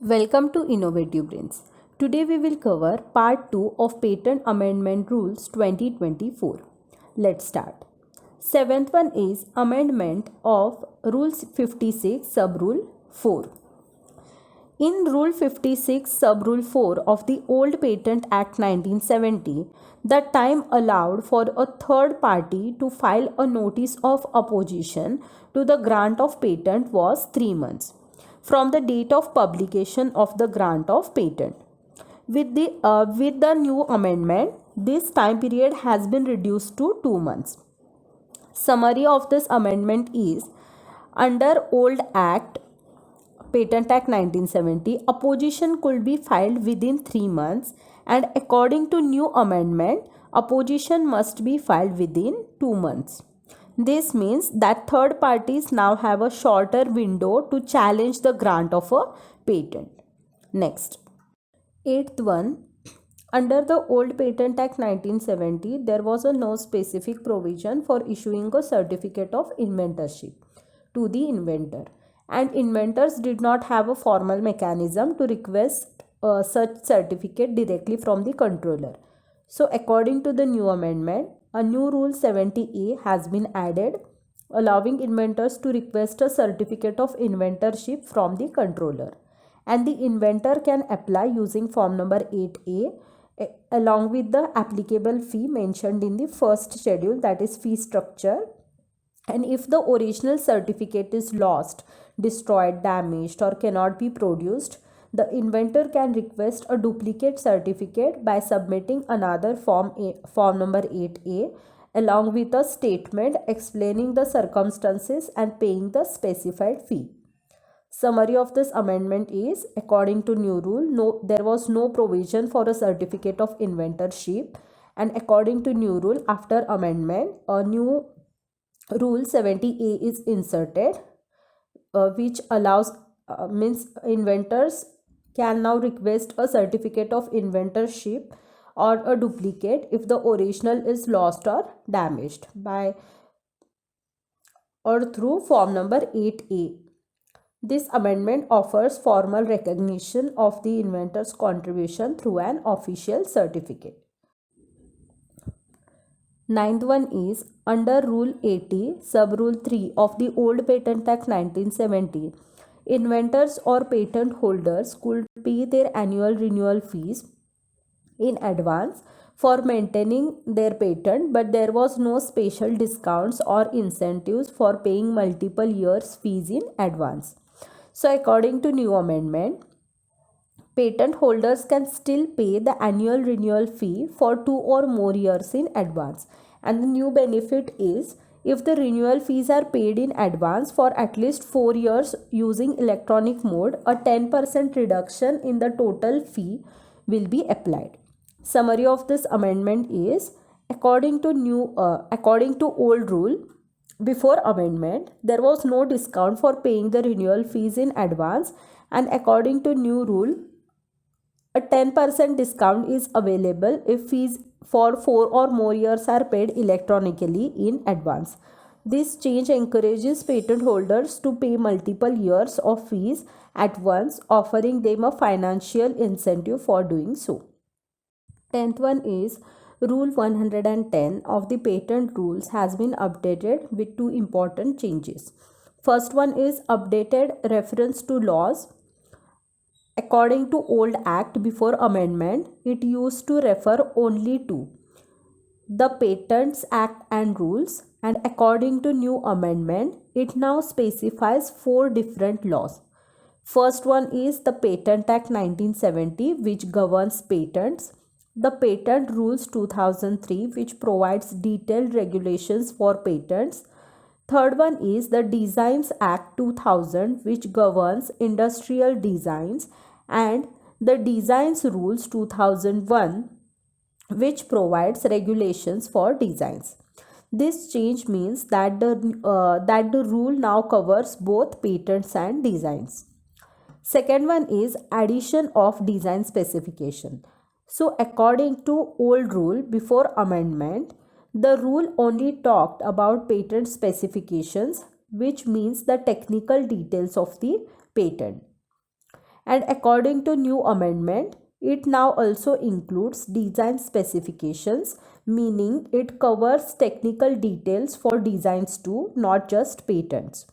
Welcome to Innovative Brains. Today we will cover part 2 of Patent Amendment Rules 2024. Let's start. Seventh one is Amendment of Rules 56 Sub-Rule 4. In Rule 56 Sub-Rule 4 of the Old Patent Act 1970, the time allowed for a third party to file a notice of opposition to the grant of patent was 3 months from the date of publication of the grant of patent. With the new amendment, this time period has been reduced to 2 months. Summary of this amendment is, under Old Act, Patent Act 1970, opposition could be filed within 3 months, and according to new amendment, opposition must be filed within 2 months. This means that third parties now have a shorter window to challenge the grant of a patent. Next. Eighth one. Under the Old Patent Act 1970, there was no specific provision for issuing a certificate of inventorship to the inventor, and inventors did not have a formal mechanism to request such certificate directly from the controller. So according to the new amendment, a new Rule 70A has been added, allowing inventors to request a certificate of inventorship from the controller, and the inventor can apply using form number 8A along with the applicable fee mentioned in the first schedule, that is fee structure. And if the original certificate is lost, destroyed, damaged, or cannot be produced, the inventor can request a duplicate certificate by submitting another form number 8A along with a statement explaining the circumstances and paying the specified fee. Summary of this amendment is, according to new rule, there was no provision for a certificate of inventorship, and according to new rule, after amendment, a new Rule 70A is inserted, which allows means inventors can now request a certificate of inventorship or a duplicate if the original is lost or damaged by or through form number 8A. This amendment offers formal recognition of the inventor's contribution through an official certificate. Ninth one is, under Rule 80, Sub-Rule 3 of the Old Patent Act 1970, inventors or patent holders could pay their annual renewal fees in advance for maintaining their patent, but there was no special discounts or incentives for paying multiple years fees in advance. So according to new amendment, patent holders can still pay the annual renewal fee for 2 or more years in advance, and the new benefit is, if the renewal fees are paid in advance for at least 4 years using electronic mode, a 10% reduction in the total fee will be applied. Summary of this amendment is, according to old rule, before amendment, there was no discount for paying the renewal fees in advance, and according to new rule, a 10% discount is available if fees for 4 or more years are paid electronically in advance. This change encourages patent holders to pay multiple years of fees at once, offering them a financial incentive for doing so. 10th one is, Rule 110 of the patent rules has been updated with 2 important changes. First one is updated reference to laws. According to Old Act before amendment, it used to refer only to the Patents Act and rules, and according to new amendment, it now specifies 4 different laws. First one is the Patent Act 1970, which governs patents, the Patent Rules 2003, which provides detailed regulations for patents. Third one is the Designs Act 2000, which governs industrial designs, and the Designs Rules 2001, which provides regulations for designs. This change means that the rule now covers both patents and designs. Second one is addition of design specification. So according to old rule before amendment, the rule only talked about patent specifications, which means the technical details of the patent. And according to new amendment, it now also includes design specifications, meaning it covers technical details for designs too, not just patents.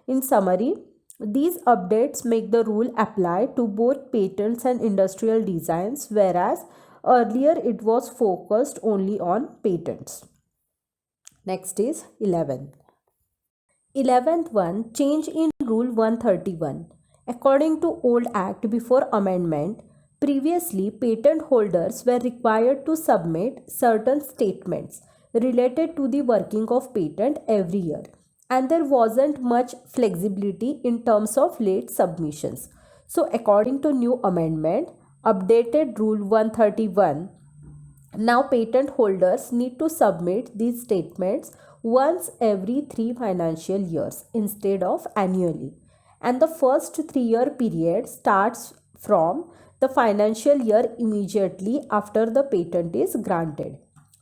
In summary, these updates make the rule apply to both patents and industrial designs, whereas earlier it was focused only on patents. Next is 11. 11th one, change in Rule 131. According to old Act before amendment, previously patent holders were required to submit certain statements related to the working of patent every year, and there wasn't much flexibility in terms of late submissions. So according to new amendment, updated Rule 131, now patent holders need to submit these statements once every 3 financial years instead of annually. And the first 3 year period starts from the financial year immediately after the patent is granted.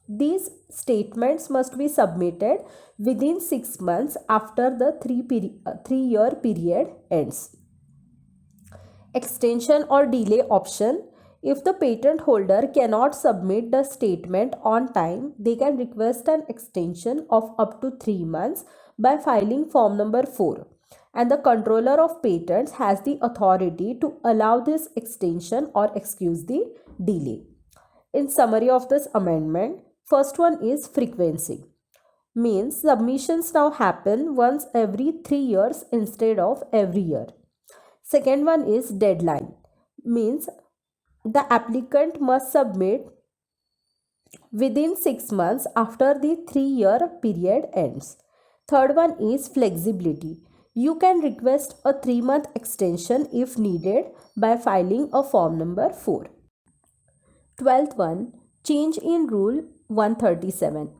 These statements must be submitted within 6 months after the 3 year period ends. Extension or delay option. If the patent holder cannot submit the statement on time, they can request an extension of up to 3 months by filing form number 4. And the controller of patents has the authority to allow this extension or excuse the delay. In summary of this amendment, first one is frequency. Means submissions now happen once every 3 years instead of every year. Second one is deadline. Means the applicant must submit within 6 months after the 3 year period ends. Third one is flexibility. You can request a 3 month extension if needed by filing a form number 4. 12th one, change in Rule 137.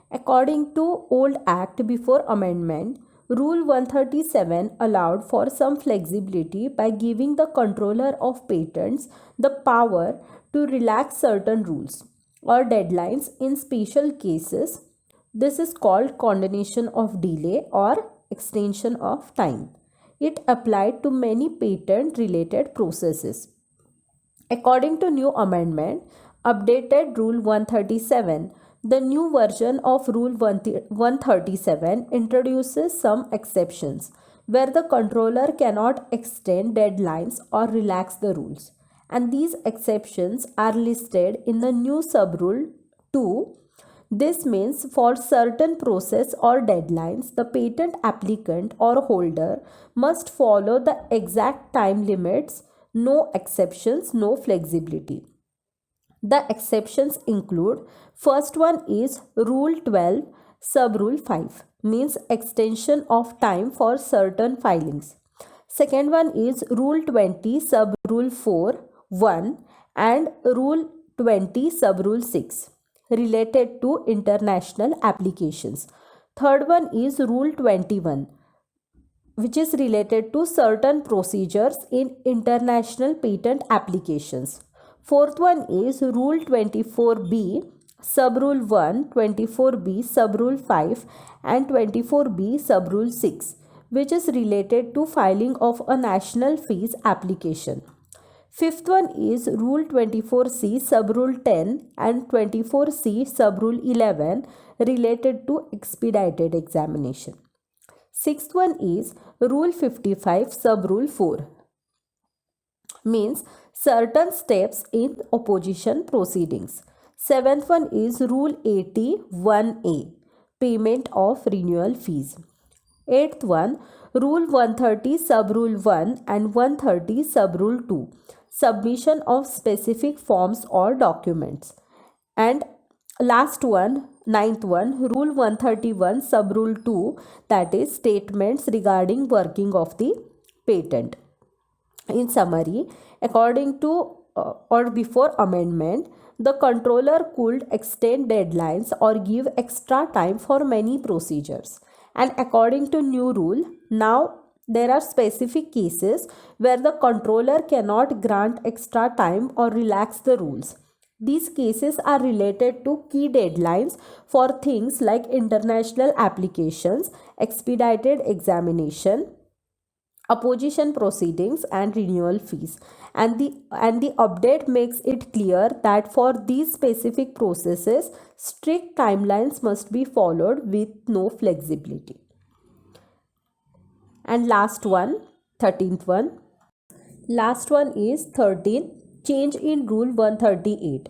According to old Act before amendment, Rule 137 allowed for some flexibility by giving the controller of patents the power to relax certain rules or deadlines in special cases. This is called condonation of delay or extension of time. It applied to many patent related processes. According to new amendment, updated Rule 137, the new version of Rule 137 introduces some exceptions where the controller cannot extend deadlines or relax the rules. And these exceptions are listed in the new subrule 2. This means for certain process or deadlines, the patent applicant or holder must follow the exact time limits, no exceptions, no flexibility. The exceptions include, first one is Rule 12 Subrule 5, means extension of time for certain filings. Second one is Rule 20 Subrule 4 1 and Rule 20 Subrule 6 related to international applications. Third one is Rule 21, which is related to certain procedures in international patent applications. Fourth one is Rule 24B, Subrule 1, 24B, Subrule 5 and 24B, Subrule 6, which is related to filing of a national fees application. Fifth one is Rule 24C, Subrule 10 and 24C, Subrule 11 related to expedited examination. Sixth one is Rule 55, Subrule 4, means certain steps in opposition proceedings. Seventh one is Rule 81A, payment of renewal fees. Eighth one, Rule 130 Subrule 1 and 130 Subrule 2, submission of specific forms or documents. And last one, ninth one, Rule 131 Subrule 2, that is statements regarding working of the patent. In summary, according to or before amendment, the controller could extend deadlines or give extra time for many procedures. And according to new rule, now there are specific cases where the controller cannot grant extra time or relax the rules. These cases are related to key deadlines for things like international applications, expedited examination, opposition proceedings and renewal fees. And the update makes it clear that for these specific processes, strict timelines must be followed with no flexibility. And last one is 13, change in rule 138.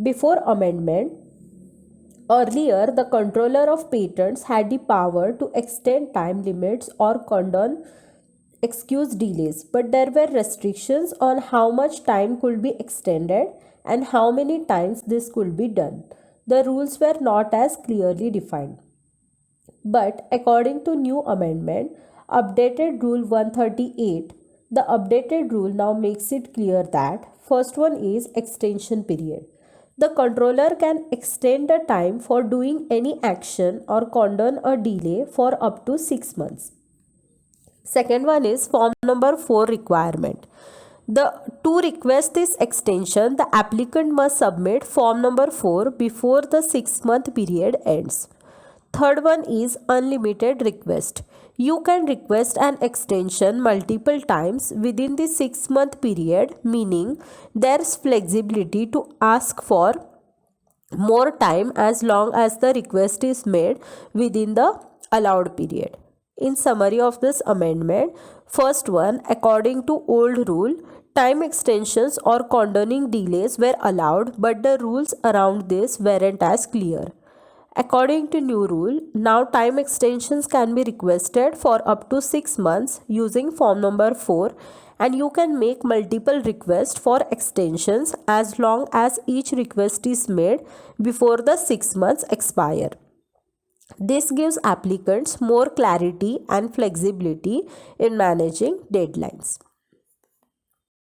Before amendment, earlier the controller of patents had the power to extend time limits or condone excuse delays, but there were restrictions on how much time could be extended and how many times this could be done. The rules were not as clearly defined. But according to new amendment, updated rule 138, the updated rule now makes it clear that first one is extension period. The controller can extend the time for doing any action or condone a delay for up to 6 months. Second one is form number 4 requirement. To request this extension, the applicant must submit form number 4 before the 6-month period ends. Third one is unlimited request. You can request an extension multiple times within the 6-month period, meaning there's flexibility to ask for more time as long as the request is made within the allowed period. In summary of this amendment, first one, according to old rule, time extensions or condoning delays were allowed, but the rules around this weren't as clear. According to new rule, now time extensions can be requested for up to 6 months using form number 4, and you can make multiple requests for extensions as long as each request is made before the 6 months expire. This gives applicants more clarity and flexibility in managing deadlines.